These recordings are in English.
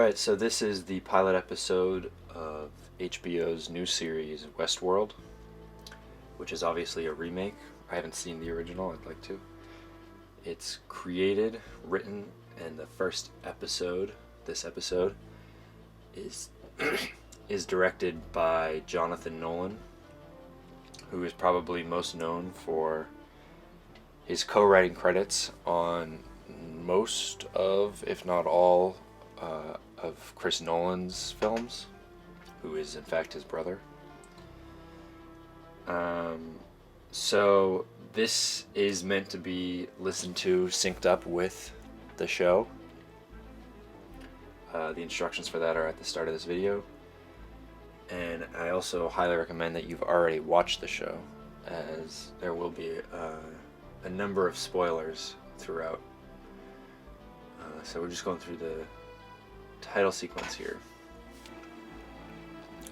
Alright, so this is the pilot episode of HBO's new series, Westworld, which is obviously a remake. I haven't seen the original, I'd like to. It's created, written, and the first episode, this episode, is is directed by Jonathan Nolan, who is probably most known for his co-writing credits on most of, if not all, of Chris Nolan's films, who is in fact his brother. So this is meant to be listened to synced up with the show. The instructions for that are at the start of this video. And I also highly recommend that you've already watched the show, as there will be a number of spoilers throughout. So we're just going through the title sequence here.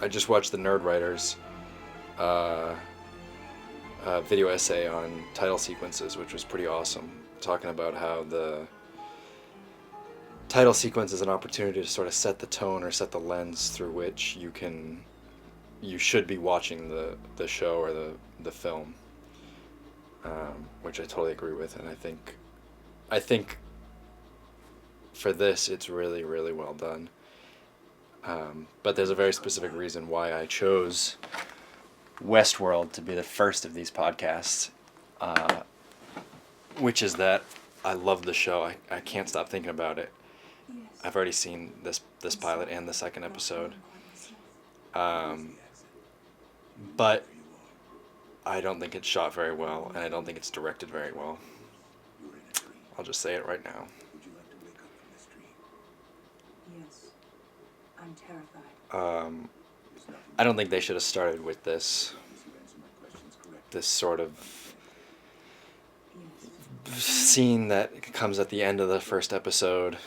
I just watched the Nerd Writers video essay on title sequences, which was pretty awesome, talking about how the title sequence is an opportunity to sort of set the tone or set the lens through which you should be watching the show or the film, which I totally agree with. And I think for this it's really, really well done. But there's a very specific reason why I chose Westworld to be the first of these podcasts, which is that I love the show. I can't stop thinking about it. I've already seen this pilot and the second episode. But I don't think it's shot very well, and I don't think it's directed very well. I'll just say it right now. Yes, I'm terrified. I don't think they should have started with this sort of scene that comes at the end of the first episode.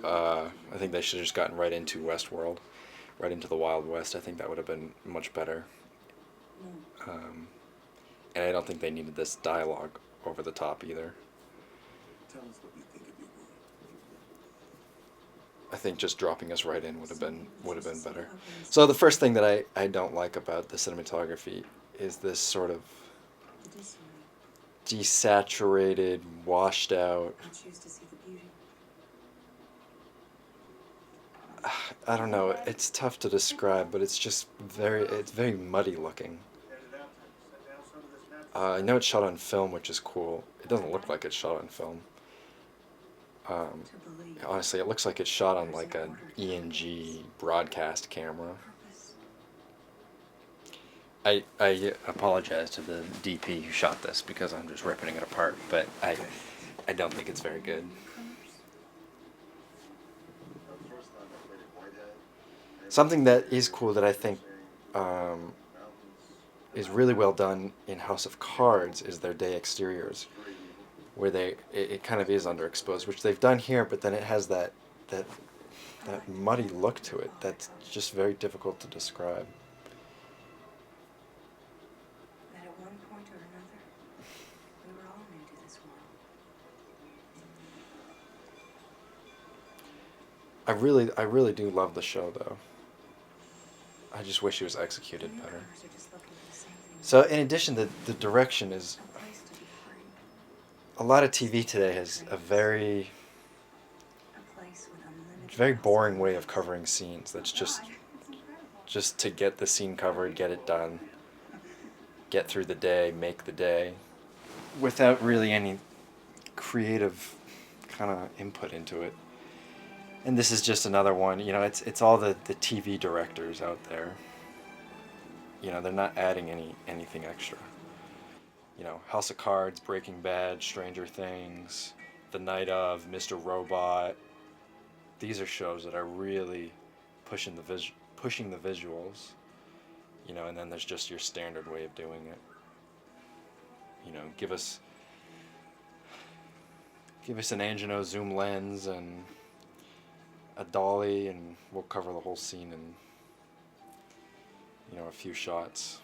I think they should have just gotten right into Westworld, right into the Wild West. I think that would have been much better. And I don't think they needed this dialogue over the top either. Tell us what you think of your world. I think just dropping us right in would have been better. So the first thing that I don't like about the cinematography is this sort of desaturated, washed out. I choose to see the beauty. I don't know. It's tough to describe, but it's just very muddy looking. I know it's shot on film, which is cool. It doesn't look like it's shot on film. Honestly, it looks like it's shot on like an ENG broadcast camera. I apologize to the DP who shot this because I'm just ripping it apart, but I don't think it's very good. Something that is cool that I think is really well done in House of Cards is their day exteriors, where it kind of is underexposed, which they've done here, but then it has that muddy look to it that's just very difficult to describe. That at one point or another, we were all new to this world. I really do love the show, though. I just wish it was executed better. So in addition, the direction is... A lot of TV today has a very boring way of covering scenes. That's just to get the scene covered, get it done, get through the day, make the day, without really any creative kind of input into it. And this is just another one. You know, it's all the TV directors out there. You know, they're not adding anything extra. You know, House of Cards, Breaking Bad, Stranger Things, The Night of, Mr. Robot. These are shows that are really pushing the visuals. You know, and then there's just your standard way of doing it. You know, give us an Angino zoom lens and a dolly, and we'll cover the whole scene in, you know, a few shots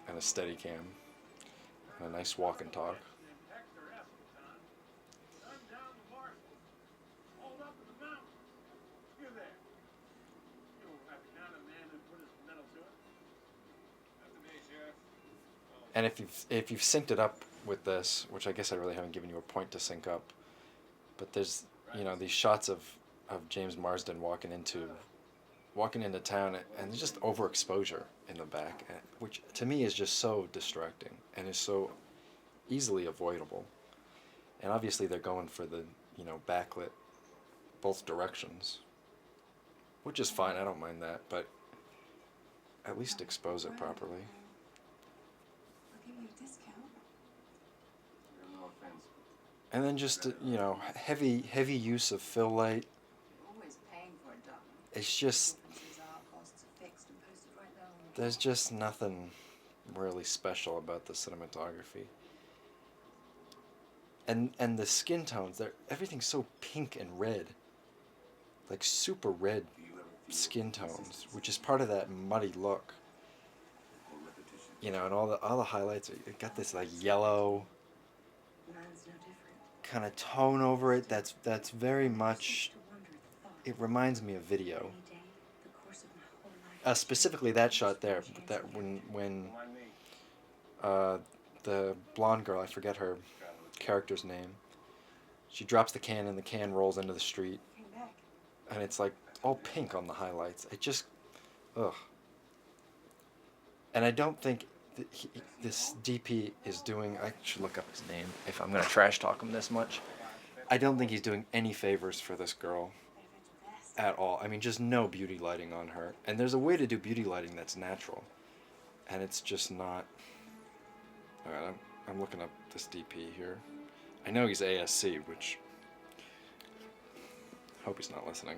and a steady cam. And a nice walk and talk. And if you've synced it up with this, which I guess I really haven't given you a point to sync up, but there's these shots of James Marsden walking into town, and there's just overexposure in the back, which to me is just so distracting and is so easily avoidable. And obviously they're going for the backlit both directions, which is fine. I don't mind that, but at least expose it properly. I'll give you a discount. No offense. And then just heavy use of fill light. You're always paying for it, darling. It's just Differences are costs are fixed and posted right there on the there's just nothing really special about the cinematography. And the skin tones, everything's so pink and red, like super red skin tones, which is part of that muddy look. And all the highlights, it got this like yellow Mine's no different. kind of tone over it. That's very much. To wonder the thought. It reminds me of video. Any day, the course of my whole life. Specifically that shot there, that when the blonde girl, I forget her character's name, she drops the can and the can rolls into the street, Came back. and it's like all pink on the highlights. It just, ugh. And I don't think this DP is doing. I should look up his name if I'm gonna trash talk him this much. I don't think he's doing any favors for this girl at all. I mean, just no beauty lighting on her. And there's a way to do beauty lighting that's natural, and it's just not. All right, I'm looking up this DP here. I know he's ASC, which hope he's not listening.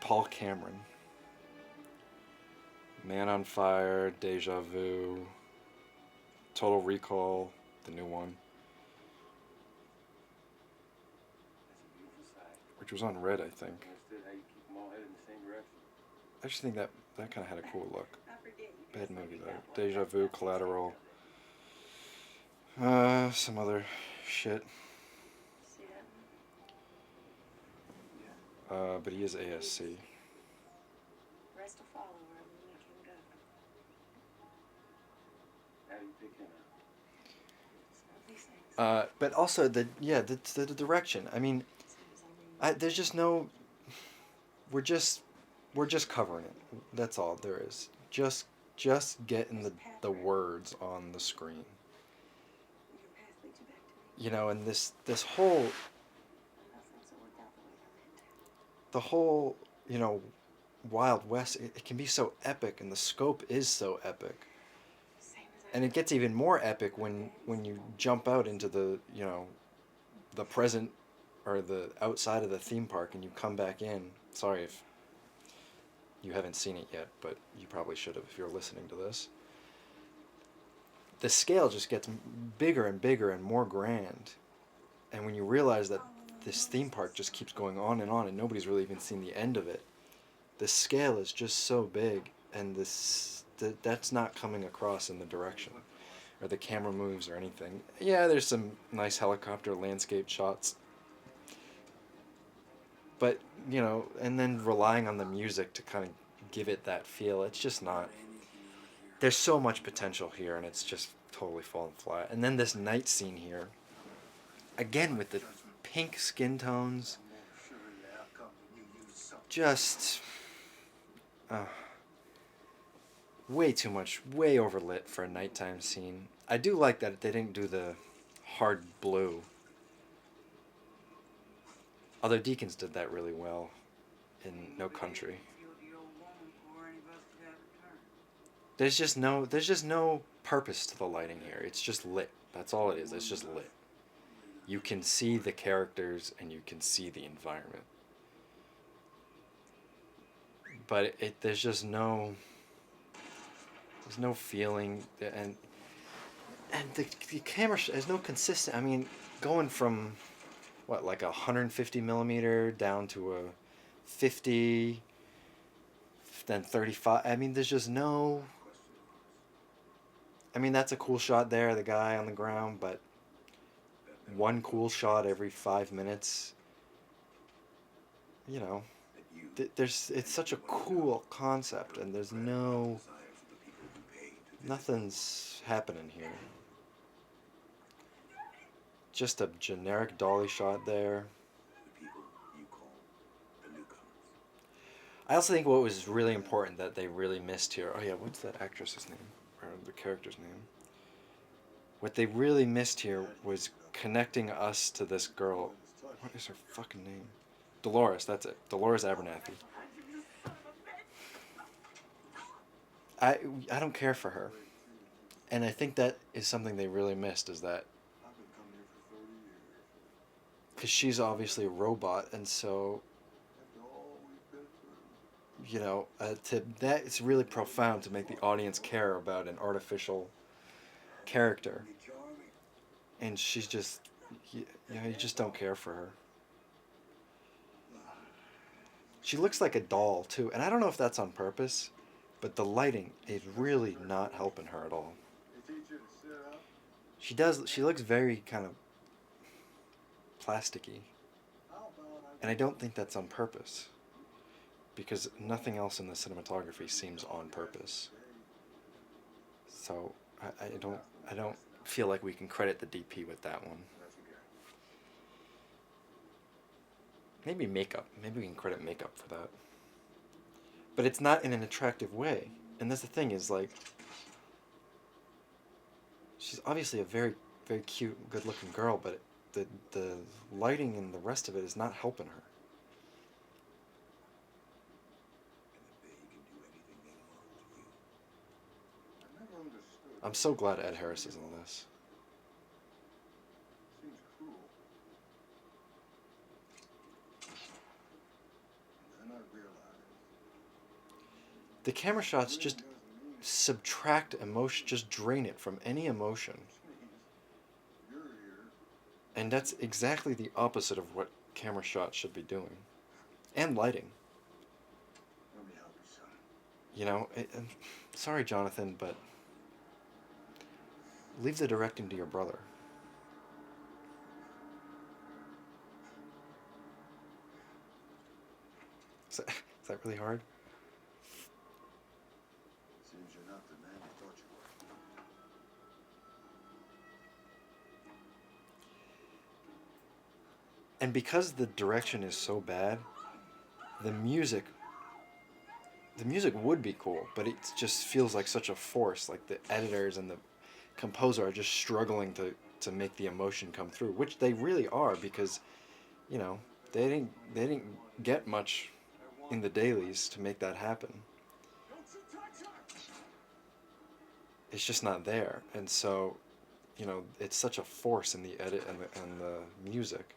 Paul Cameron. Man on Fire, Deja Vu, Total Recall, the new one, which was on Red, I think. I just think that kind of had a cool look. I forget you. Bad movie though. Deja Vu, Collateral, some other shit. See that? But he is ASC. Rest will follow wherever we make him go. How do you pick him It's one of these things. But also the direction. I mean, there's just no. We're just covering it. That's all there is. Just getting the words on the screen. Your path leads you back to me. And this whole Enough things that worked out the way they're meant to. the whole Wild West. It can be so epic, and the scope is so epic. Same as And it gets even more epic when you jump out into the the present or the outside of the theme park, and you come back in. Sorry if you haven't seen it yet, but you probably should have if you're listening to this. The scale just gets bigger and bigger and more grand, and when you realize that this theme park just keeps going on, and nobody's really even seen the end of it, the scale is just so big, and that's not coming across in the direction or the camera moves or anything. Yeah, there's some nice helicopter landscape shots, but and then relying on the music to kind of give it that feel. It's just not. There's so much potential here, and it's just totally fallen flat. And then this night scene here, again with the pink skin tones, just way too much, way overlit for a nighttime scene. I do like that they didn't do the hard blue. Although Deakins did that really well in No Country. There's just no purpose to the lighting here. It's just lit. That's all it is. It's just lit. You can see the characters and you can see the environment. But there's just no feeling, and the camera has no consistent. I mean, going from like 150 millimeter down to a 50, then 35. I mean, there's just no. I mean, that's a cool shot there, the guy on the ground, but one cool shot every 5 minutes. it's such a cool concept, and there's nothing's happening here. Just a generic dolly shot there. I also think what was really important that they really missed here. Oh yeah, what's that actress's name or the character's name? What they really missed here was connecting us to this girl. What is her fucking name? Dolores, that's it. Dolores Abernathy. I I don't care for her. And I think that is something they really missed, is that because she's obviously a robot, and so that it's really profound to make the audience care about an artificial character, and she's just you just don't care for her. She looks like a doll too, and I don't know if that's on purpose, but the lighting is really not helping her at all. She looks very kind of plasticky, and I don't think that's on purpose, because nothing else in the cinematography seems on purpose. So I don't feel like we can credit the DP with that one. Maybe makeup. Maybe we can credit makeup for that. But it's not in an attractive way. And that's the thing, is like, she's obviously a very, very cute, good-looking girl, but the lighting and the rest of it is not helping her. I'm so glad Ed Harris is in this. The camera shots just subtract emotion, just drain it from any emotion. And that's exactly the opposite of what camera shots should be doing. And lighting. Sorry, Jonathan, but leave the directing to your brother. Is that really hard? Seems you're not the man you thought you were. And because the direction is so bad, the music would be cool, but it just feels like such a force. Like the editors and the composer are just struggling to make the emotion come through, which they really are, because they didn't get much in the dailies to make that happen. It's just not there, and so it's such a force in the edit and the music.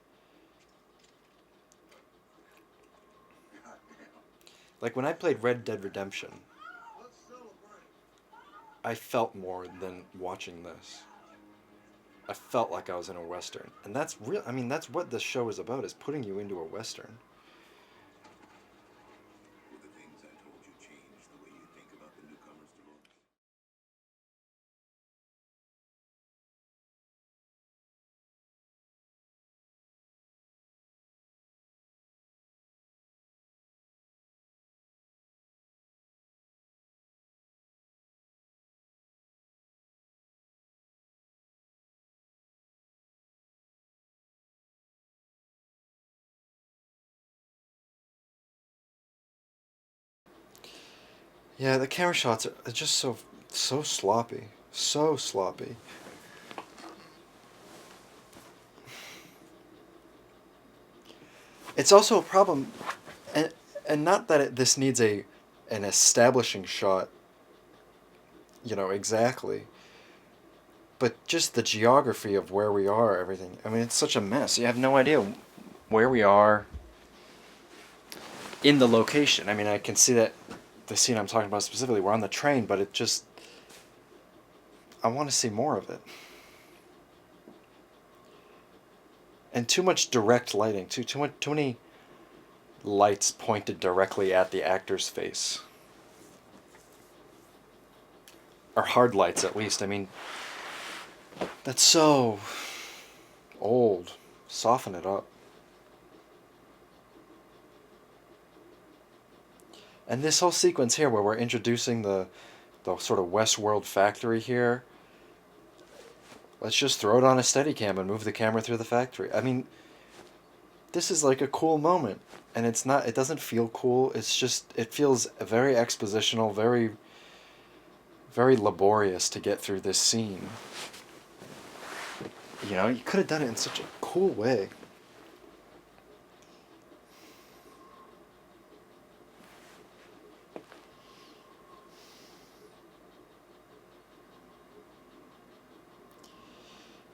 Like when I played Red Dead Redemption, I felt more than watching this. I felt like I was in a Western. And that's real. I mean, that's what this show is about, is putting you into a Western. Will the things I told you change the way you think about the newcomers, Dolores? Yeah, the camera shots are just so sloppy. So sloppy. It's also a problem, and not that this needs an establishing shot, exactly, but just the geography of where we are, everything. I mean, it's such a mess. You have no idea where we are in the location. I mean, I can see that the scene I'm talking about specifically, we're on the train, but it just, I want to see more of it. And too much direct lighting, too many lights pointed directly at the actor's face. Or hard lights, at least. I mean, that's so old. Soften it up. And this whole sequence here where we're introducing the sort of Westworld factory here, let's just throw it on a Steadicam and move the camera through the factory. I mean, this is like a cool moment. And it's not, it doesn't feel cool. It's just, it feels very expositional, very, very laborious to get through this scene. You know, you could have done it in such a cool way.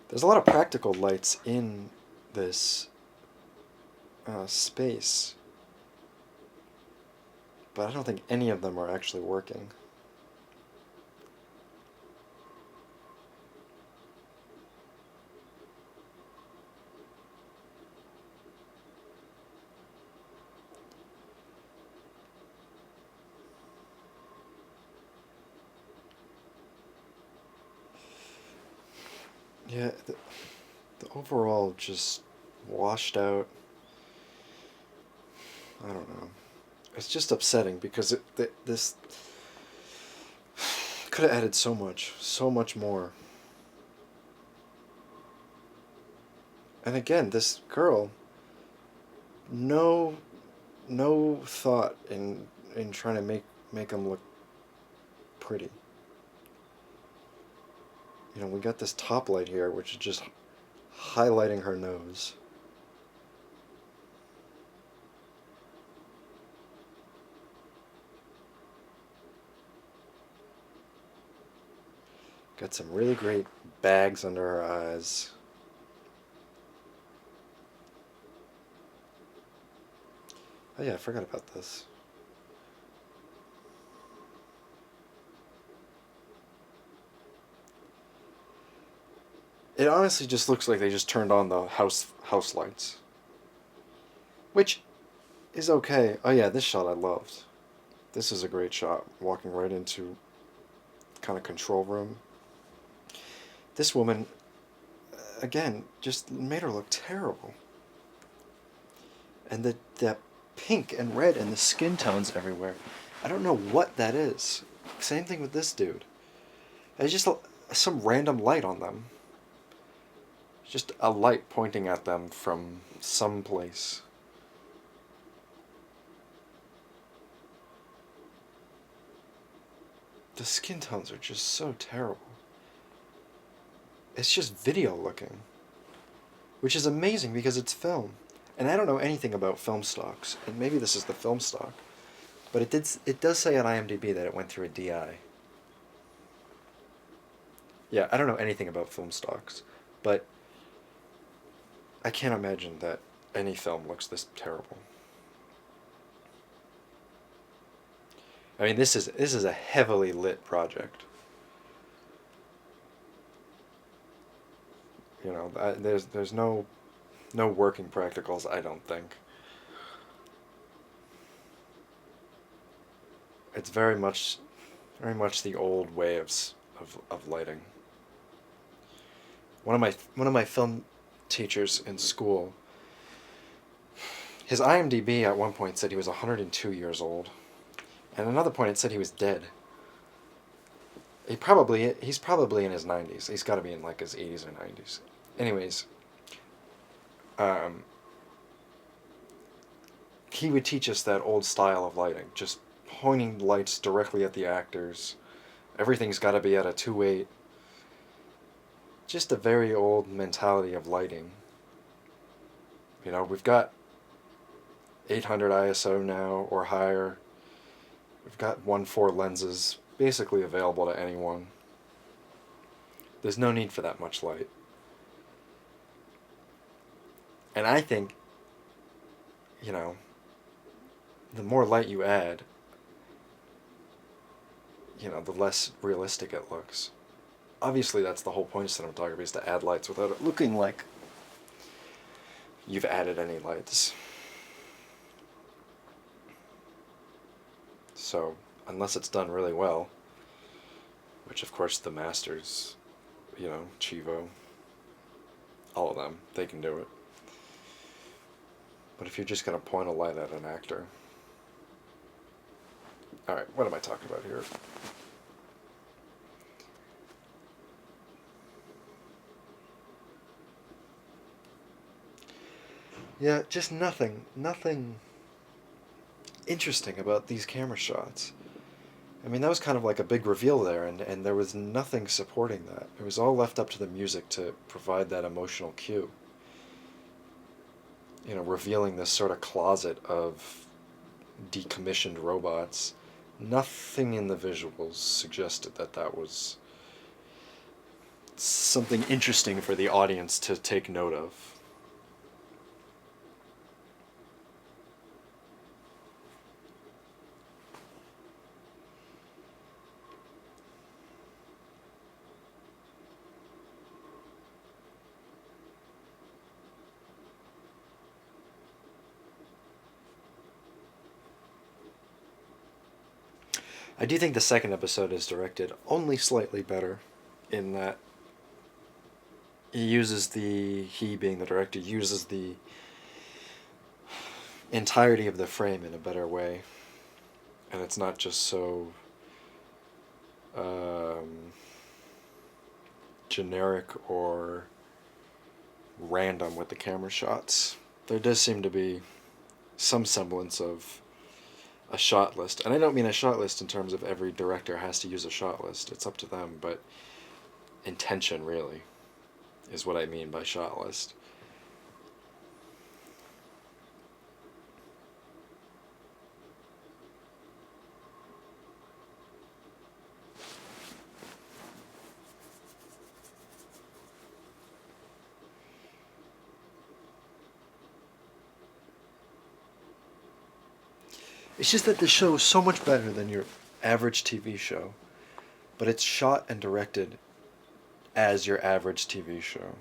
There's a lot of practical lights in this space, but I don't think any of them are actually working. Yeah, the overall just washed out. I don't know. It's just upsetting because this could have added so much more. And again, this girl, no, no thought in trying to make them look pretty. You know, we got this top light here, which is just highlighting her nose. Got some really great bags under her eyes. Oh yeah, I forgot about this. It honestly just looks like they just turned on the house lights. Which is okay. Oh yeah, this shot I loved. This is a great shot. Walking right into kind of control room. This woman, again, just made her look terrible. And that pink and red and the skin tones everywhere. I don't know what that is. Same thing with this dude. It's just some random light on them. Just a light pointing at them from some place. The skin tones are just so terrible. It's just video looking. Which is amazing because it's film. And I don't know anything about film stocks. And maybe this is the film stock. But it does say on IMDb that it went through a DI. Yeah, I don't know anything about film stocks. But I can't imagine that any film looks this terrible. I mean, this is a heavily lit project. You know, there's no working practicals, I don't think. It's very much the old way of lighting. One of my film teachers in school, his IMDb at one point said he was 102 years old. And at another point it said he was dead. He's probably in his 90s. He's got to be in like his 80s or 90s. Anyways, he would teach us that old style of lighting, just pointing lights directly at the actors. Everything's got to be at a 2.8. Just a very old mentality of lighting. You know, we've got 800 ISO now or higher. We've got 1.4 lenses basically available to anyone. There's no need for that much light. And I think, you know, the more light you add, you know, the less realistic it looks. Obviously, that's the whole point of cinematography, is to add lights without it looking like you've added any lights. So, unless it's done really well, which of course the masters, you know, Chivo, all of them, they can do it. But if you're just going to point a light at an actor, Alright, what am I talking about here? Yeah, just nothing interesting about these camera shots. I mean, that was kind of like a big reveal there, and there was nothing supporting that. It was all left up to the music to provide that emotional cue. You know, revealing this sort of closet of decommissioned robots. Nothing in the visuals suggested that that was something interesting for the audience to take note of. I do think the second episode is directed only slightly better in that he being the director, uses the entirety of the frame in a better way. And it's not just so generic or random with the camera shots. There does seem to be some semblance of a shot list. And I don't mean a shot list in terms of every director has to use a shot list. It's up to them, but intention, really, is what I mean by shot list. It's just that the show is so much better than your average TV show, but it's shot and directed as your average TV show.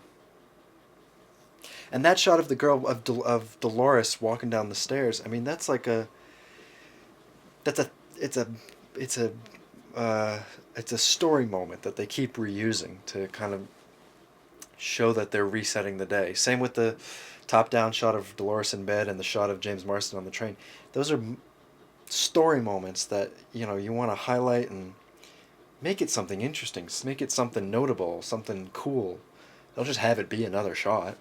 And that shot of the girl of Dolores walking down the stairs, I mean, that's like a that's a it's a it's a it's a story moment that they keep reusing to kind of show that they're resetting the day. Same with the top-down shot of Dolores in bed and the shot of James Marsden on the train. Those are story moments that you want to highlight and make it something interesting, make it something notable, something cool. Don't just have it be another shot.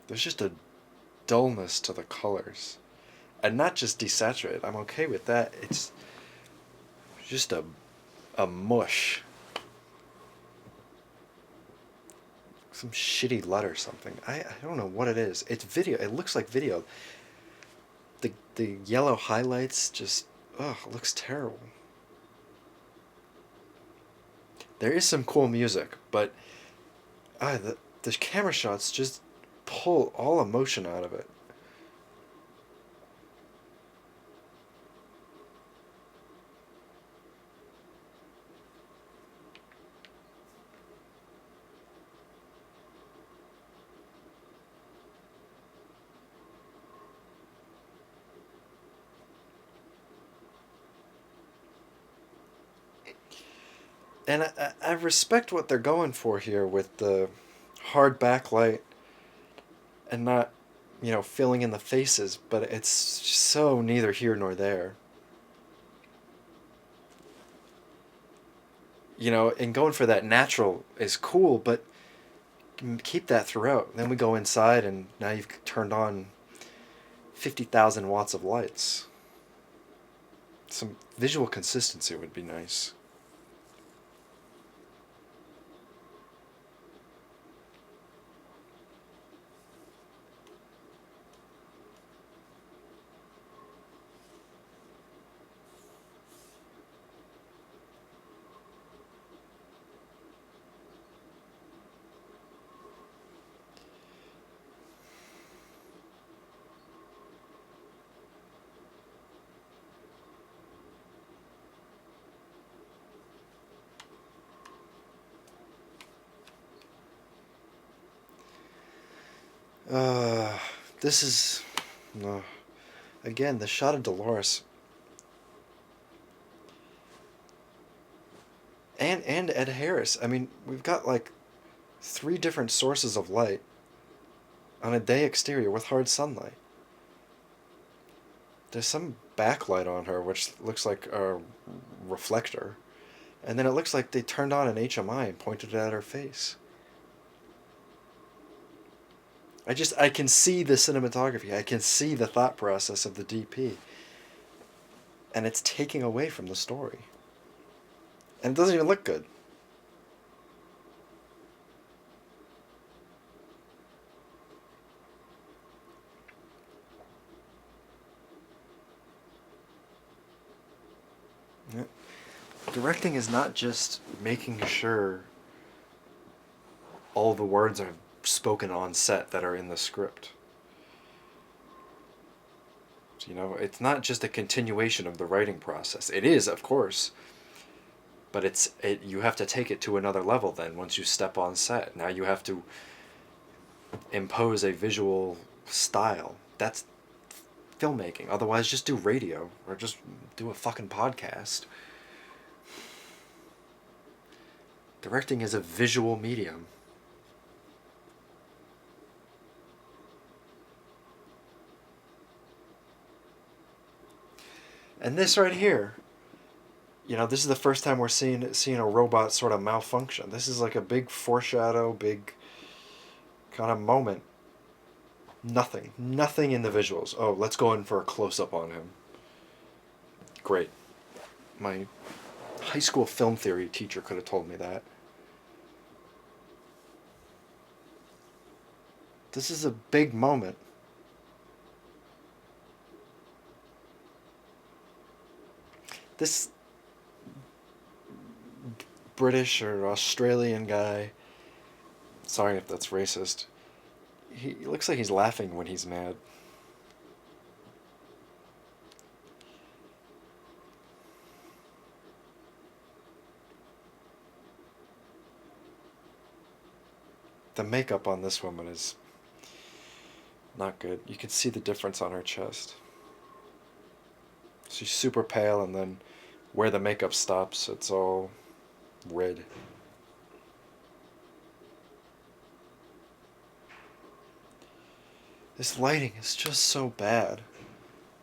There's just a dullness to the colors, and not just desaturated. I'm okay with that. It's just a mush. Some shitty LUT or something. I don't know what it is. It's video. It looks like video. The yellow highlights just, ugh, looks terrible. There is some cool music, but the camera shots just pull all emotion out of it. And I respect what they're going for here with the hard backlight and not, filling in the faces, but it's so neither here nor there. And going for that natural is cool, but keep that throughout. Then we go inside, and now you've turned on 50,000 watts of lights. Some visual consistency would be nice. This is, again, the shot of Dolores and Ed Harris. I mean, we've got like 3 different sources of light. on a day exterior with hard sunlight. There's some backlight on her which looks like a reflector, and then it looks like they turned on an HMI and pointed it at her face. I can see the cinematography. I can see the thought process of the DP. And it's taking away from the story. And it doesn't even look good. Yeah. Directing is not just making sure all the words are spoken on set that are in the script. You know, it's not just a continuation of the writing process. It is, of course, but you have to take it to another level then once you step on set. Now you have to impose a visual style. That's filmmaking. Otherwise, just do radio or just do a fucking podcast. Directing is a visual medium. And this right here, you know, this is the first time we're seeing a robot sort of malfunction. This is like a big foreshadow, big kind of moment. Nothing in the visuals. Oh, let's go in for a close-up on him. Great. My high school film theory teacher could have told me that. This is a big moment. This British or Australian guy, sorry if that's racist, he looks like he's laughing when he's mad. The makeup on this woman is not good. You can see the difference on her chest. She's super pale, and then where the makeup stops, it's all red. This lighting is just so bad.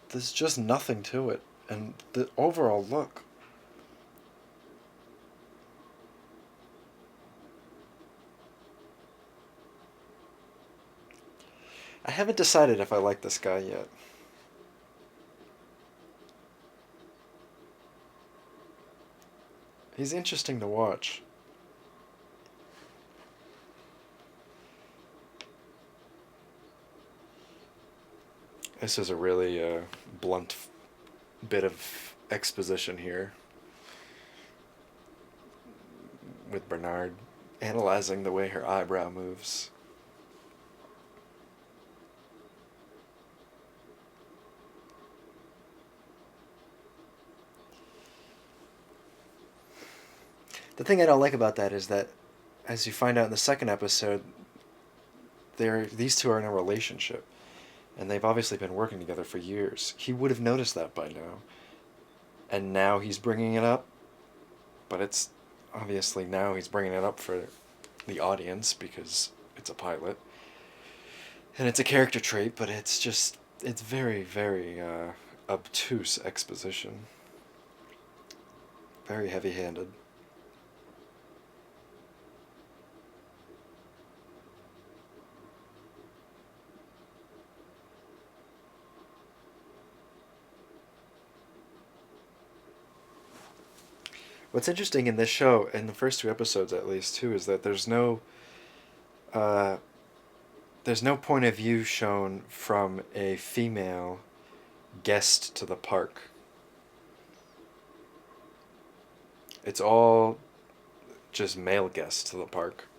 There's just nothing to it. And the overall look. I haven't decided if I like this guy yet. He's interesting to watch. This is a really blunt bit of exposition here with Bernard analyzing the way her eyebrow moves. The thing I don't like about that is that, as you find out in the second episode, these two are in a relationship. And they've obviously been working together for years. He would have noticed that by now. And now he's bringing it up. But it's obviously now he's bringing it up for the audience because it's a pilot. And it's a character trait, but it's very, very obtuse exposition. Very heavy-handed. What's interesting in this show, in the first two episodes at least too, is that there's no point of view shown from a female guest to the park. It's all just male guests to the park.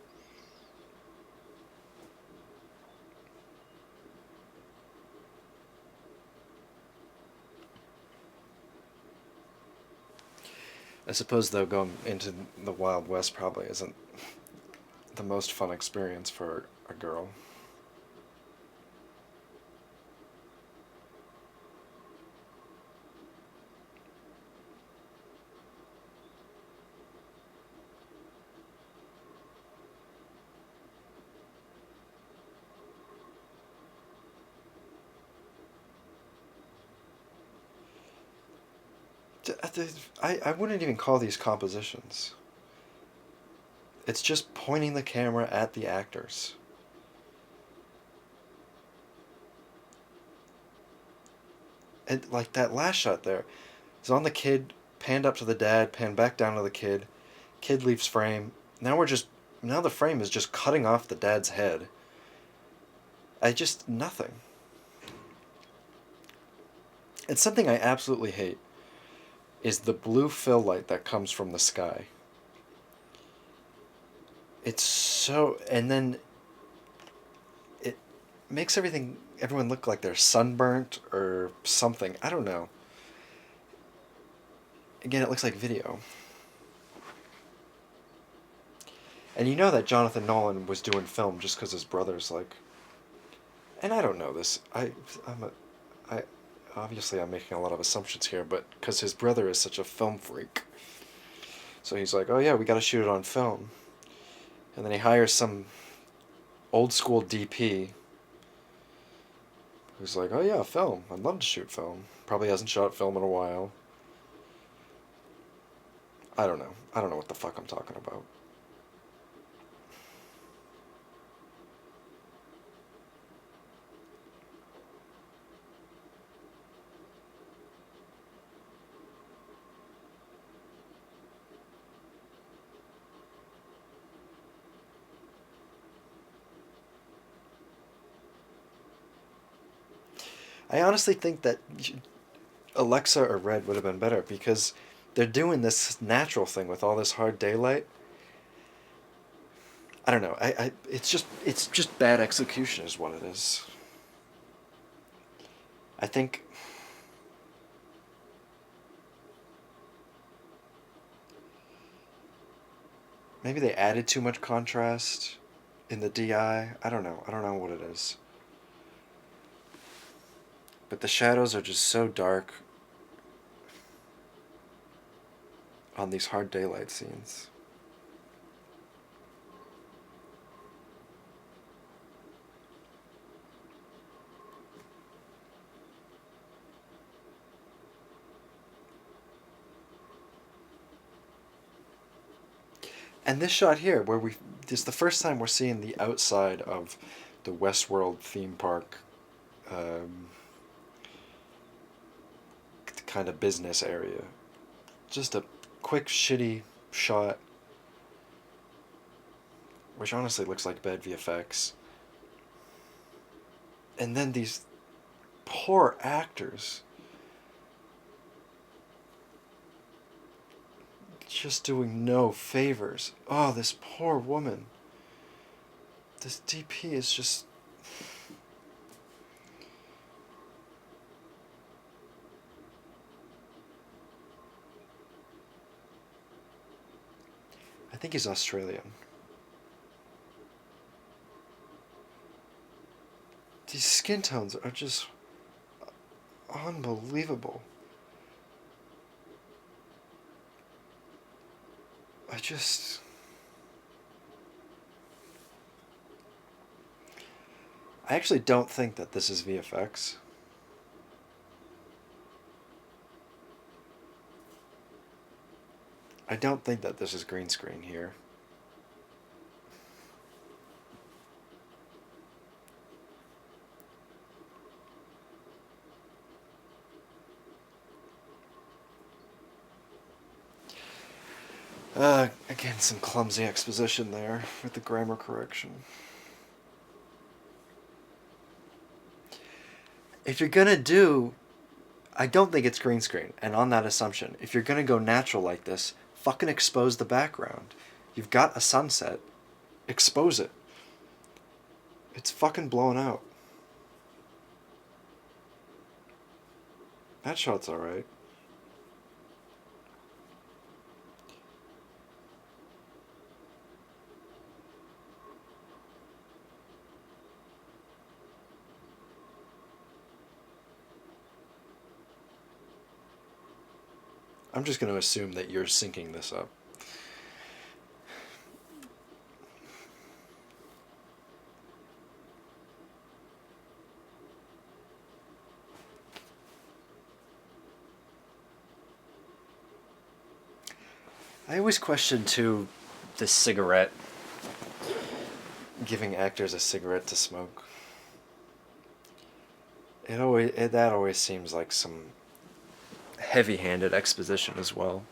I suppose, though, going into the Wild West probably isn't the most fun experience for a girl. I wouldn't even call these compositions. It's just pointing the camera at the actors. And like that last shot there, it's on the kid, panned up to the dad, panned back down to the kid. Kid leaves frame. Now the frame is just cutting off the dad's head. Nothing. And something I absolutely hate is the blue fill light that comes from the sky. It's so, and then it makes everyone look like they're sunburnt or something. I don't know. Again, it looks like video. And you know that Jonathan Nolan was doing film just because his brother's like, and I don't know this. I obviously I'm making a lot of assumptions here, but because his brother is such a film freak, so he's like, oh yeah, we got to shoot it on film, and then he hires some old school DP who's like, oh yeah, film. I'd love to shoot film. Probably hasn't shot film in a while. I don't know. I don't know what the fuck I'm talking about. I honestly think that Alexa or Red would have been better because they're doing this natural thing with all this hard daylight. I don't know. It's just bad execution is what it is. I think maybe they added too much contrast in the DI. I don't know. I don't know what it is. But the shadows are just so dark on these hard daylight scenes. And this shot here, this is the first time we're seeing the outside of the Westworld theme park kind of business area. Just a quick, shitty shot, which honestly looks like bad VFX. And then these poor actors just doing no favors. Oh, this poor woman. This DP is just. I think he's Australian. These skin tones are just unbelievable. I actually don't think that this is VFX. I don't think that this is green screen here. Again, some clumsy exposition there with the grammar correction. If you're gonna do, I don't think it's green screen, and on that assumption, if you're gonna go natural like this, fucking expose the background. You've got a sunset, expose it. It's fucking blown out. That shot's alright. I'm just going to assume that you're syncing this up. I always question too the cigarette, giving actors a cigarette to smoke. That always seems like some heavy-handed exposition as well.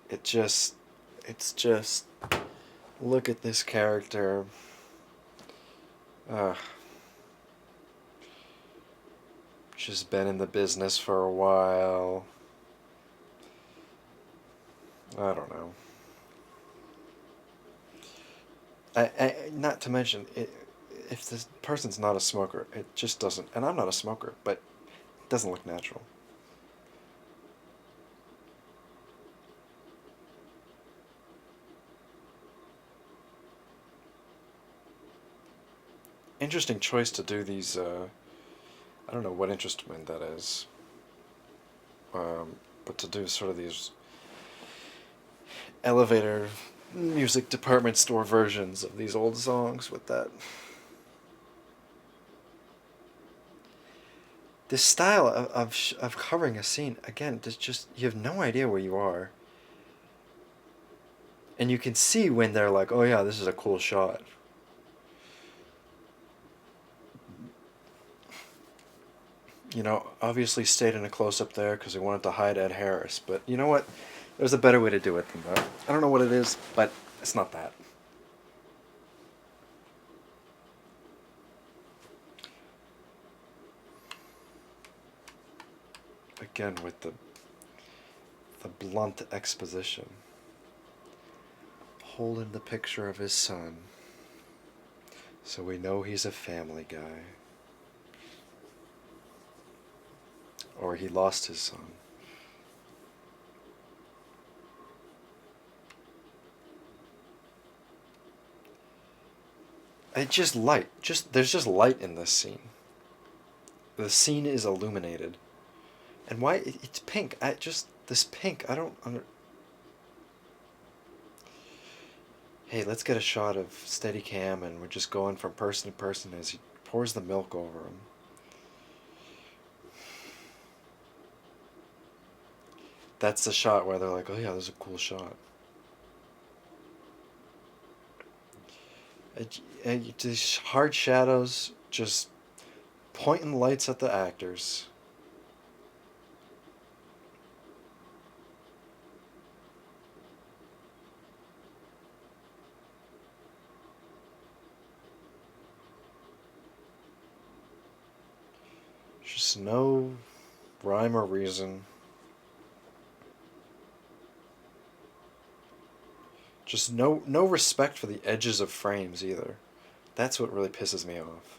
It's just look at this character. Uh, she's been in the business for a while. I don't know. Not to mention, if this person's not a smoker, it just doesn't. And I'm not a smoker, but it doesn't look natural. Interesting choice to do these. I don't know what instrument that is, but to do sort of these elevator music department store versions of these old songs with that. This style of covering a scene, again, there's just, you have no idea where you are. And you can see when they're like, oh yeah, this is a cool shot. You know, obviously stayed in a close-up there because they wanted to hide Ed Harris. But you know what? There's a better way to do it than that. I don't know what it is, but it's not that. Again, with the blunt exposition. Holding the picture of his son. So we know he's a family guy. Or he lost his son. It's just light. There's just light in this scene. The scene is illuminated. And why it's pink? This pink. I don't under. Hey, let's get a shot of Steadicam, and we're just going from person to person as he pours the milk over him. That's the shot where they're like, oh yeah, this is a cool shot. These hard shadows just pointing lights at the actors. Just no rhyme or reason. Just no respect for the edges of frames either. That's what really pisses me off.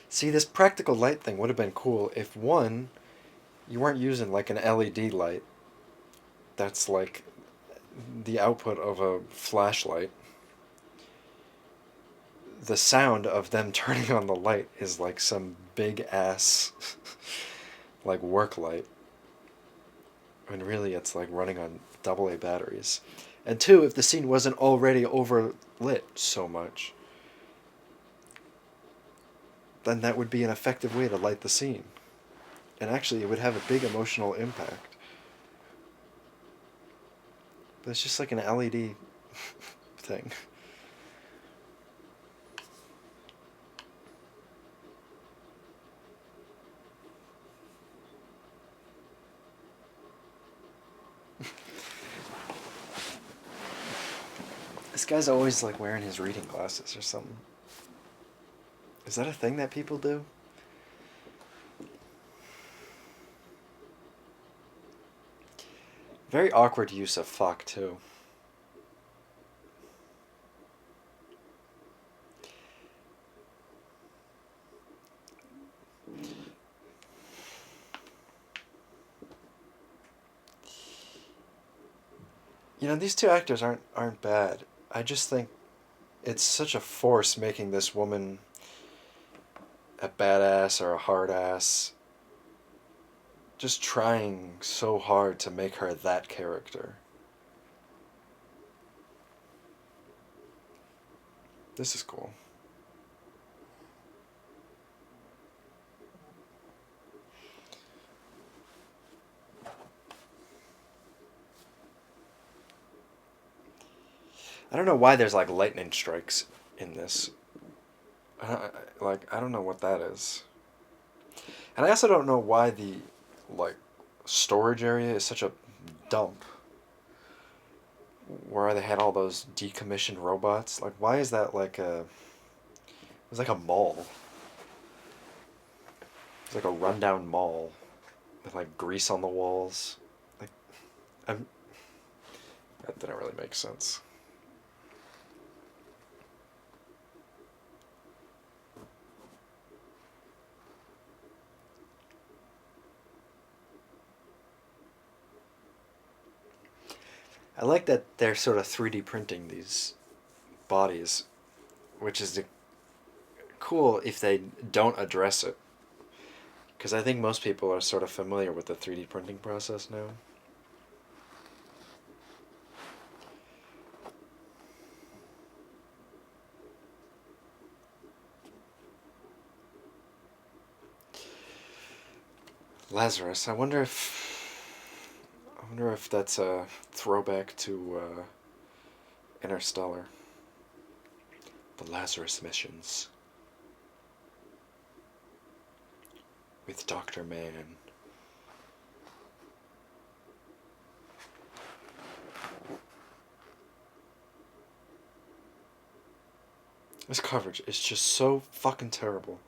See, this practical light thing would have been cool if, one, you weren't using like an LED light that's like the output of a flashlight. The sound of them turning on the light is like some big ass like work light. And really it's like running on AA batteries. And two, if the scene wasn't already overlit so much, then that would be an effective way to light the scene. And actually, it would have a big emotional impact. But it's just like an LED thing. This guy's always like wearing his reading glasses or something. Is that a thing that people do? Very awkward use of fuck, too. You know, these two actors aren't bad. I just think it's such a force making this woman a badass or a hard ass. Just trying so hard to make her that character. This is cool. I don't know why there's like lightning strikes in this. I don't know what that is. And I also don't know why the like storage area is such a dump. Where they had all those decommissioned robots. Like why is that like a it's like a mall. It's like a rundown mall with like grease on the walls. Like I'm that didn't really make sense. I like that they're sort of 3D printing these bodies, which is cool if they don't address it. Because I think most people are sort of familiar with the 3D printing process now. Lazarus, I wonder if that's a throwback to Interstellar. The Lazarus missions with Dr. Mann. This coverage is just so fucking terrible.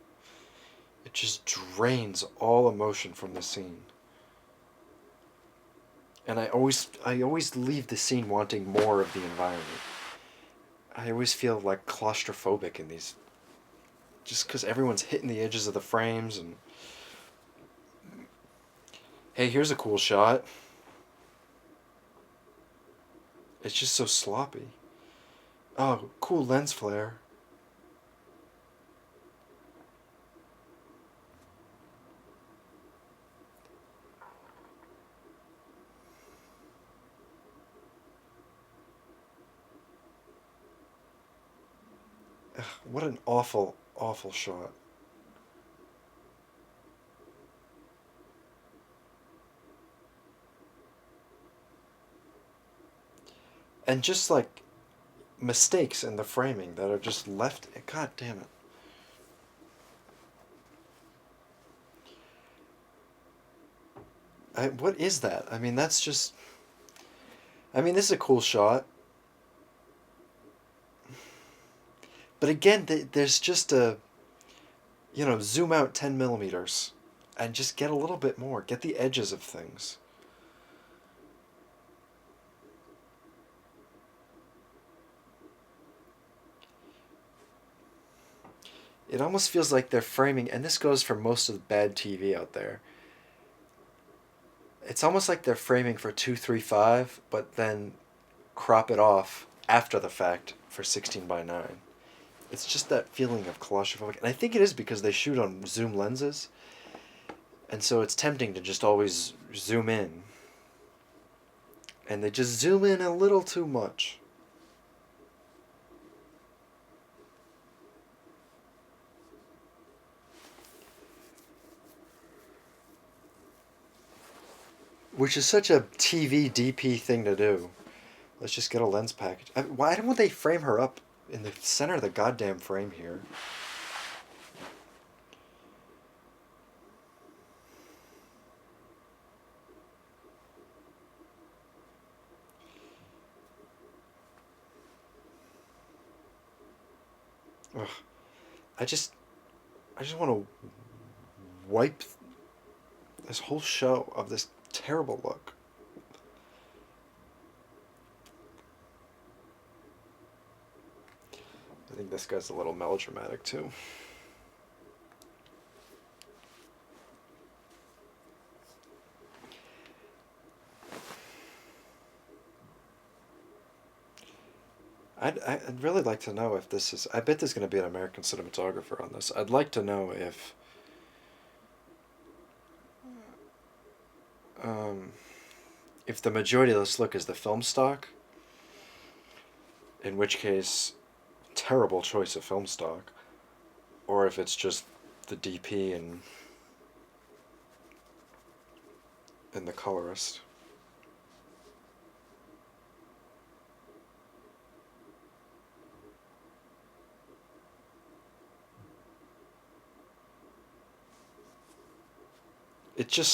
It just drains all emotion from the scene. And I always leave the scene wanting more of the environment. I always feel like claustrophobic in these, just because everyone's hitting the edges of the frames and hey, here's a cool shot. It's just so sloppy. Oh, cool lens flare. Ugh, what an awful, awful shot. And just like mistakes in the framing that are just left. God damn it. What is that? I mean, that's just. I mean, this is a cool shot. But again, there's just a. Zoom out 10 millimeters and just get a little bit more. Get the edges of things. It almost feels like they're framing, and this goes for most of the bad TV out there. It's almost like they're framing for 235, but then crop it off after the fact for 16:9. It's just that feeling of claustrophobic. And I think it is because they shoot on zoom lenses, and so it's tempting to just always zoom in. And they just zoom in a little too much. Which is such a TV DP thing to do. Let's just get a lens package. Why don't they frame her up in the center of the goddamn frame here? Ugh. I just want to wipe this whole show of this terrible look. I think this guy's a little melodramatic too. I'd really like to know if this is. I bet there's going to be an American cinematographer on this. I'd like to know um, if the majority of this look is the film stock, in which case, terrible choice of film stock, or if it's just the DP and the colorist. It's just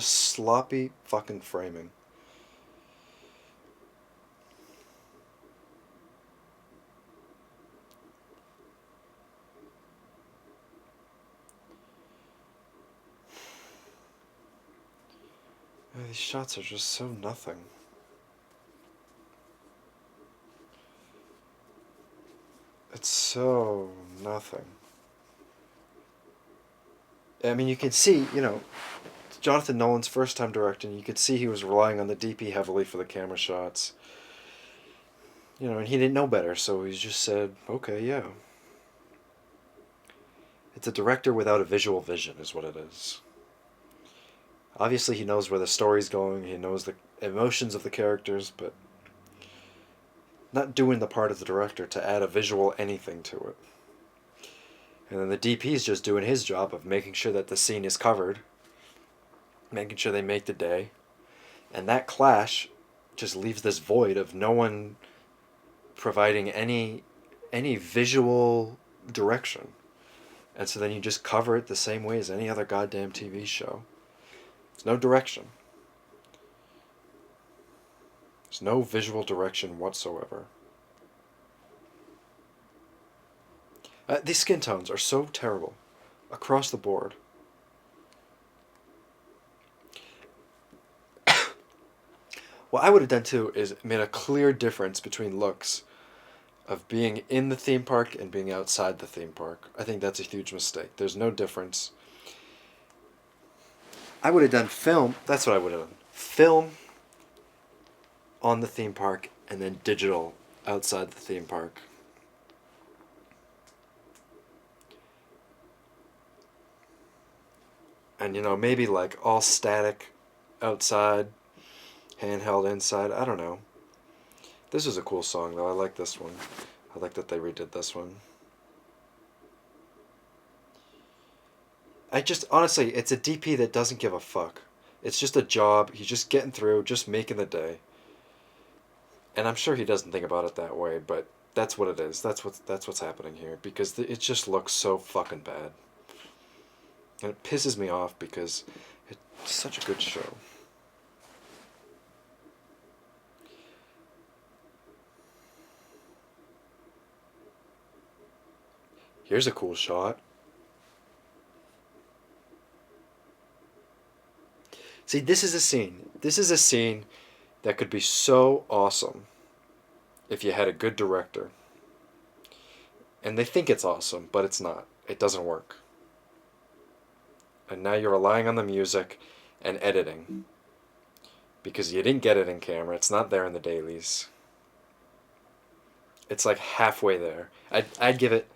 sloppy fucking framing. These shots are just so nothing. It's so nothing. I mean, you can see, Jonathan Nolan's first time directing, you could see he was relying on the DP heavily for the camera shots. And he didn't know better, so he just said, okay, yeah. It's a director without a visual vision, is what it is. Obviously, he knows where the story's going, he knows the emotions of the characters, but not doing the part of the director to add a visual anything to it. And then the DP's just doing his job of making sure that the scene is covered, making sure they make the day. And that clash just leaves this void of no one providing any visual direction. And so then you just cover it the same way as any other goddamn TV show. There's no direction. There's no visual direction whatsoever. These skin tones are so terrible across the board. What I would have done too is made a clear difference between looks of being in the theme park and being outside the theme park. I think that's a huge mistake. There's no difference. I would have done film. That's what I would have done. Film on the theme park and then digital outside the theme park. And maybe like all static outside, handheld inside. I don't know. This is a cool song though. I like this one. I like that they redid this one. Honestly, it's a DP that doesn't give a fuck. It's just a job. He's just getting through, just making the day. And I'm sure he doesn't think about it that way, but that's what it is. That's what's happening here because it just looks so fucking bad. And it pisses me off because it's such a good show. Here's a cool shot. See, this is a scene. This is a scene that could be so awesome if you had a good director. And they think it's awesome, but it's not. It doesn't work. And now you're relying on the music and editing. Because you didn't get it in camera. It's not there in the dailies. It's like halfway there. I'd give it...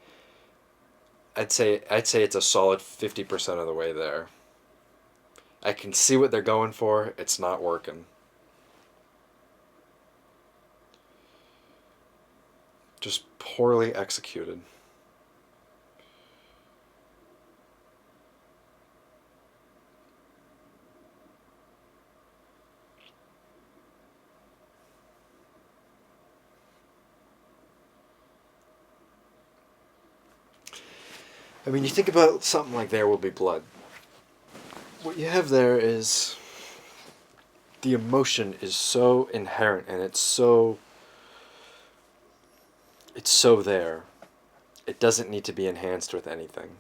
I'd say it's a solid 50% of the way there. I can see what they're going for. It's not working. Just poorly executed. I mean, you think about something like There Will Be Blood. What you have there is the emotion is so inherent and it's so there. It doesn't need to be enhanced with anything.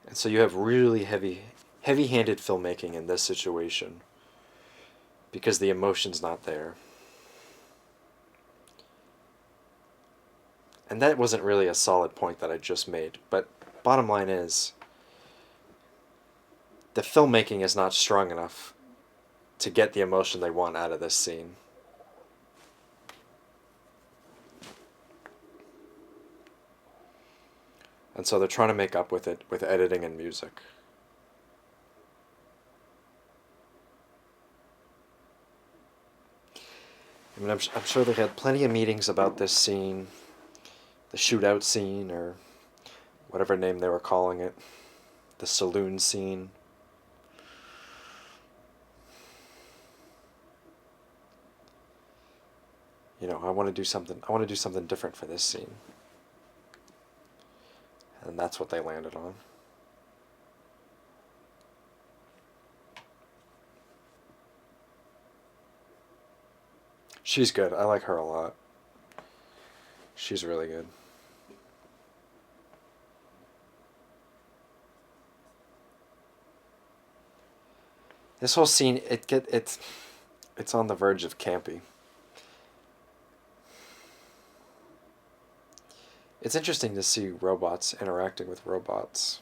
And so you have really heavy-handed filmmaking in this situation because the emotion's not there. And that wasn't really a solid point that I just made, but bottom line is the filmmaking is not strong enough to get the emotion they want out of this scene. And so they're trying to make up with it with editing and music. I mean, I'm sure they had plenty of meetings about this scene, the shootout scene, or whatever name they were calling it, the saloon scene. You know, I want to do something. I want to do something different for this scene, and that's what they landed on. She's good. I like her a lot. She's really good. This whole scene, it's on the verge of campy. It's interesting to see robots interacting with robots.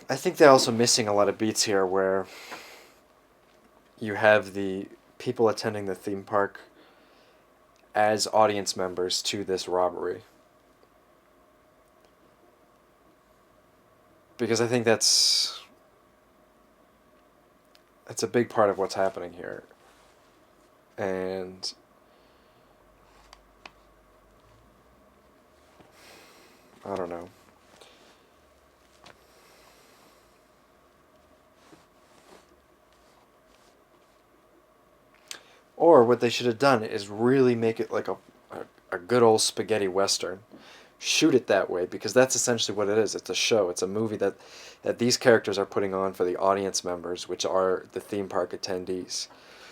I think they're also missing a lot of beats here where you have the people attending the theme park as audience members to this robbery. Because I think that's a big part of what's happening here. And I don't know. Or what they should have done is really make it like a good old spaghetti western. Shoot it that way because that's essentially what it is. It's a show. It's a movie that these characters are putting on for the audience members, which are the theme park attendees.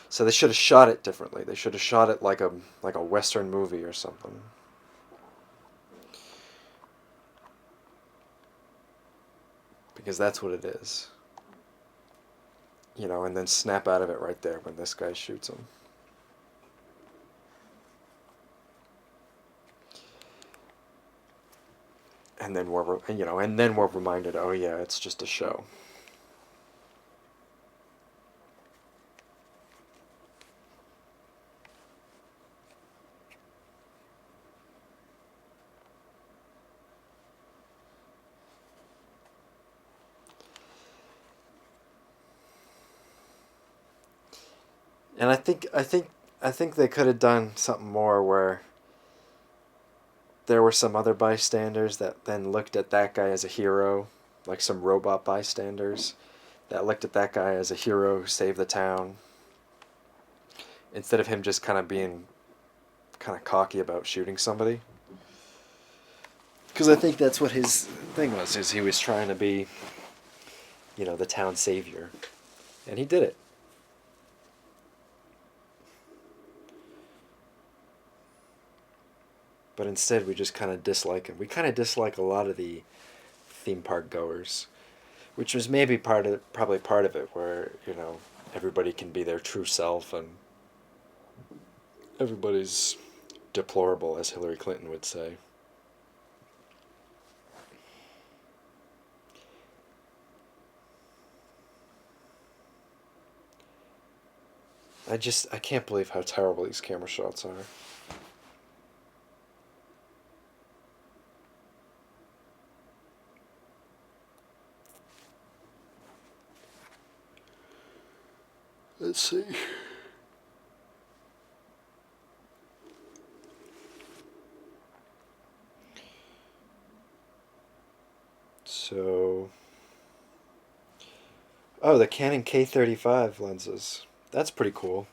So they should have shot it differently. They should have shot it like a western movie or something. Because that's what it is. You know, and then snap out of it right there when this guy shoots him. And then we're reminded, oh yeah, it's just a show. And I think they could have done something more where there were some other bystanders that then looked at that guy as a hero, like some robot bystanders that looked at that guy as a hero who saved the town, instead of him just kind of being kind of cocky about shooting somebody. Because I think that's what his thing was, is he was trying to be, the town savior. And he did it. But instead we just kind of dislike him. We kind of dislike a lot of the theme park goers, which was maybe probably part of it, where, everybody can be their true self and everybody's deplorable, as Hillary Clinton would say. I can't believe how terrible these camera shots are. Let's see. So, the Canon K35 lenses. That's pretty cool.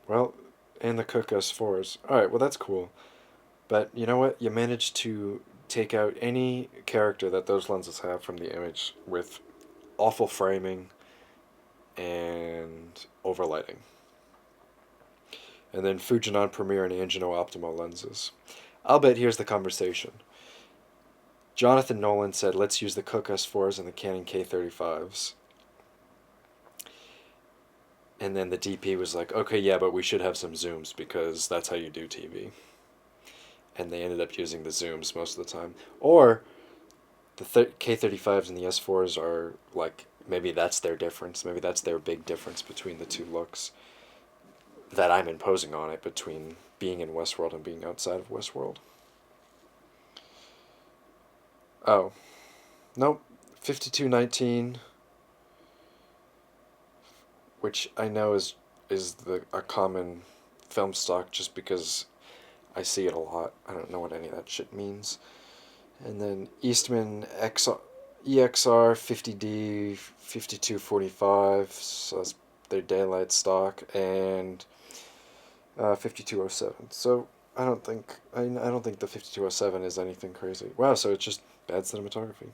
Well, and the Cooke S4s. Alright, well that's cool. But you know what? You managed to take out any character that those lenses have from the image with awful framing and overlighting. And then Fujinon Premier and Angino Optimo lenses. I'll bet here's the conversation. Jonathan Nolan said, let's use the Cooke S4s and the Canon K35s. And then the DP was like, okay, yeah, but we should have some zooms because that's how you do TV. And they ended up using the zooms most of the time. Or the K35s and the S4s are like, maybe that's their difference. Maybe that's their big difference between the two looks that I'm imposing on it between being in Westworld and being outside of Westworld. Oh, nope. 5219, which I know is the a common film stock just because I see it a lot. I don't know what any of that shit means. And then Eastman EXR 50D 5245, so that's their daylight stock, and 5207. So I don't think the 5207 is anything crazy. Wow, so it's just bad cinematography.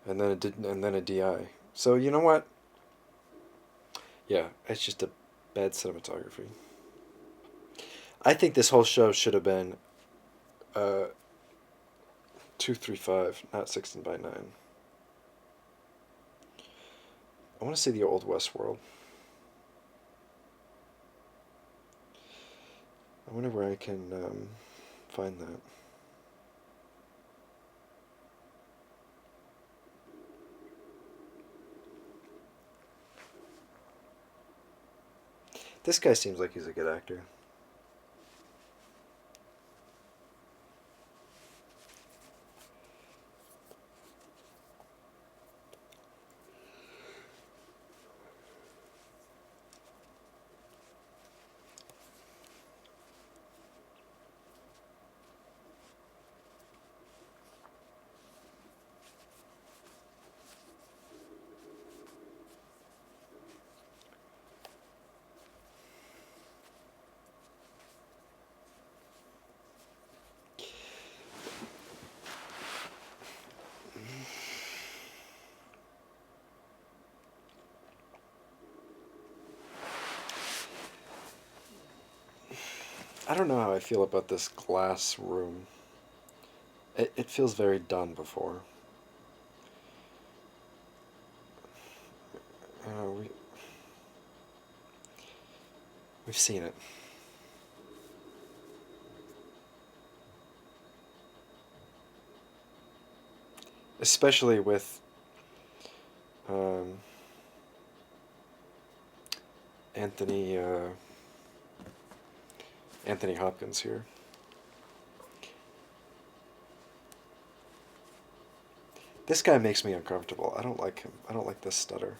And then a DI. So you know what? Yeah, it's just a bad cinematography. I think this whole show should have been 235, not 16:9. I want to see the old Westworld. I wonder where I can find that. This guy seems like he's a good actor. I don't know how I feel about this glass room. It feels very done before. Uh, we, we've seen it. Especially with um, Anthony Anthony Hopkins here. This guy makes me uncomfortable. I don't like him. I don't like this stutter.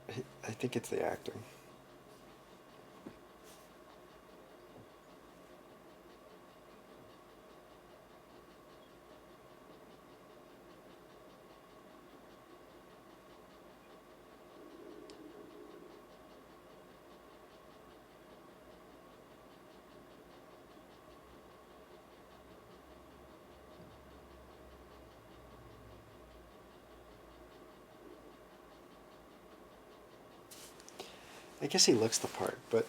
I think it's the acting. I guess he looks the part, but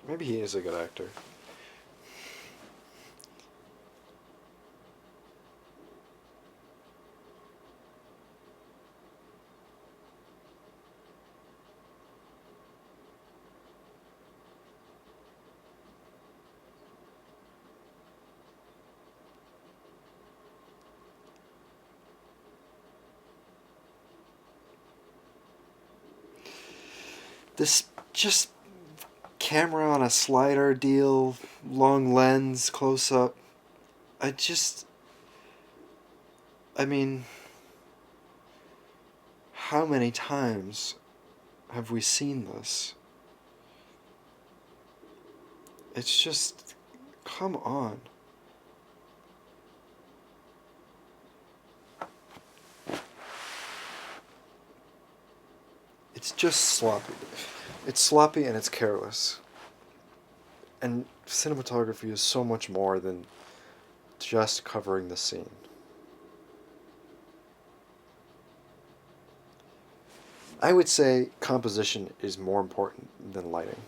maybe he is a good actor. This just camera on a slider deal, long lens, close up. I just. I mean, how many times have we seen this? It's just. Come on. It's just sloppy. It's sloppy and it's careless. And cinematography is so much more than just covering the scene. I would say composition is more important than lighting.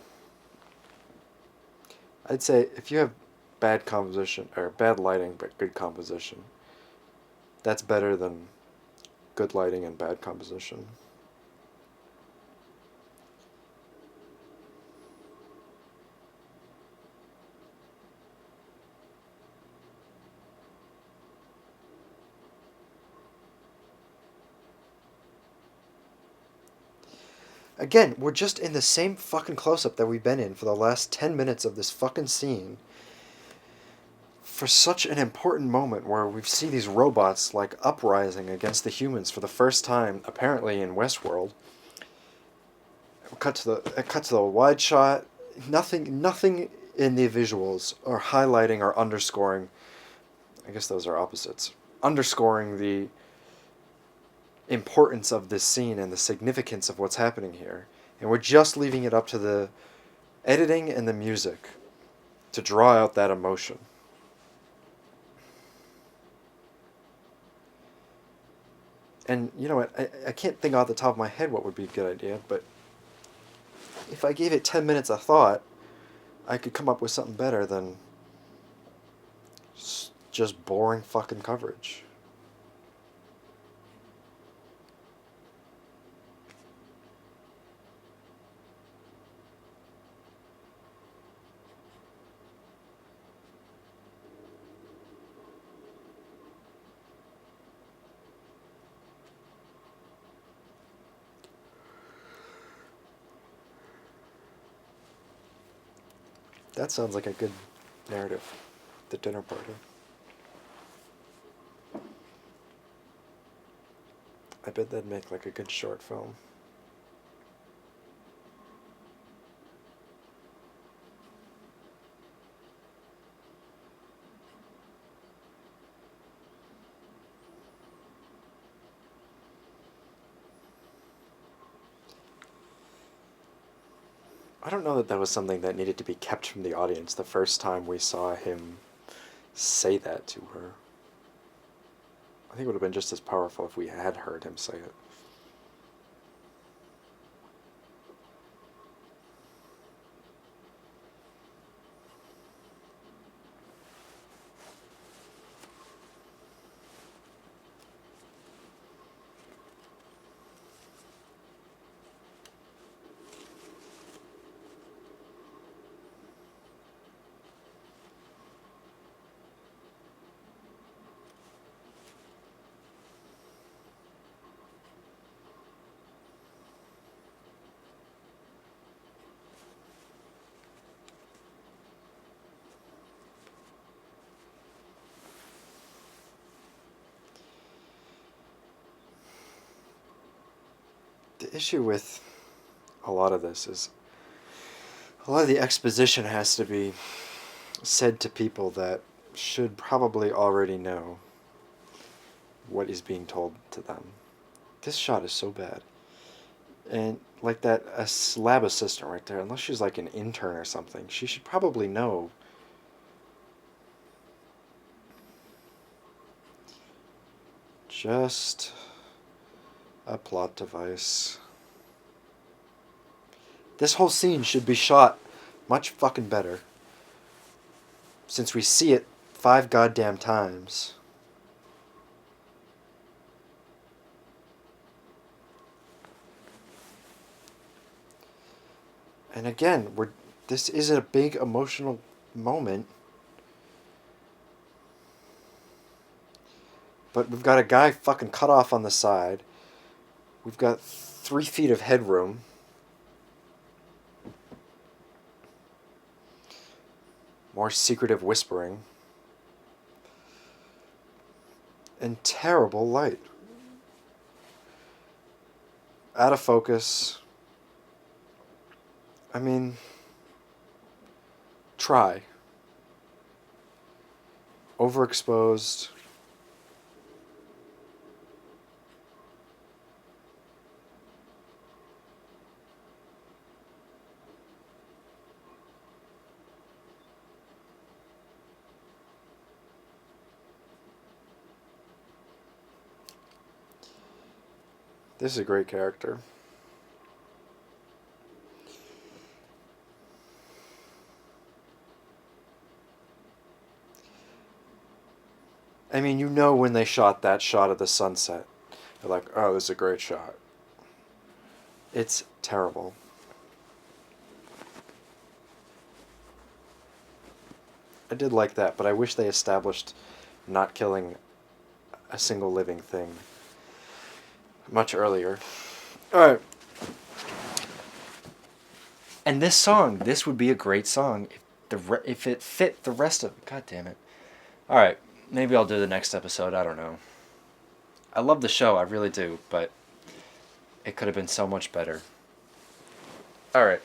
I'd say if you have bad composition or bad lighting but good composition, that's better than good lighting and bad composition. Again, we're just in the same fucking close-up that we've been in for the last 10 minutes of this fucking scene. For such an important moment where we see these robots like uprising against the humans for the first time, apparently in Westworld. It cuts to the wide shot. Nothing in the visuals are highlighting or underscoring. I guess those are opposites. Underscoring the importance of this scene and the significance of what's happening here. And we're just leaving it up to the editing and the music to draw out that emotion. And you know what, I can't think off the top of my head what would be a good idea, but if I gave it 10 minutes of thought, I could come up with something better than just boring fucking coverage. That sounds like a good narrative. The dinner party. I bet that'd make like a good short film. I don't know that that was something that needed to be kept from the audience the first time we saw him say that to her. I think it would have been just as powerful if we had heard him say it. The issue with a lot of this is a lot of the exposition has to be said to people that should probably already know what is being told to them. This shot is so bad. And like that a lab assistant right there, unless she's like an intern or something, she should probably know. Just a plot device. This whole scene should be shot much fucking better, since we see it 5 goddamn times. And again, this is a big emotional moment. But we've got a guy fucking cut off on the side. We've got 3 feet of headroom. More secretive whispering. And terrible light. Out of focus. I mean, try. Overexposed. This is a great character. I mean, you know when they shot that shot of the sunset. They're like, oh, this is a great shot. It's terrible. I did like that, but I wish they established not killing a single living thing much earlier. Alright. And this song, this would be a great song if it fit the rest of it. God damn it. Alright, maybe I'll do the next episode, I don't know. I love the show, I really do, but it could have been so much better. Alright.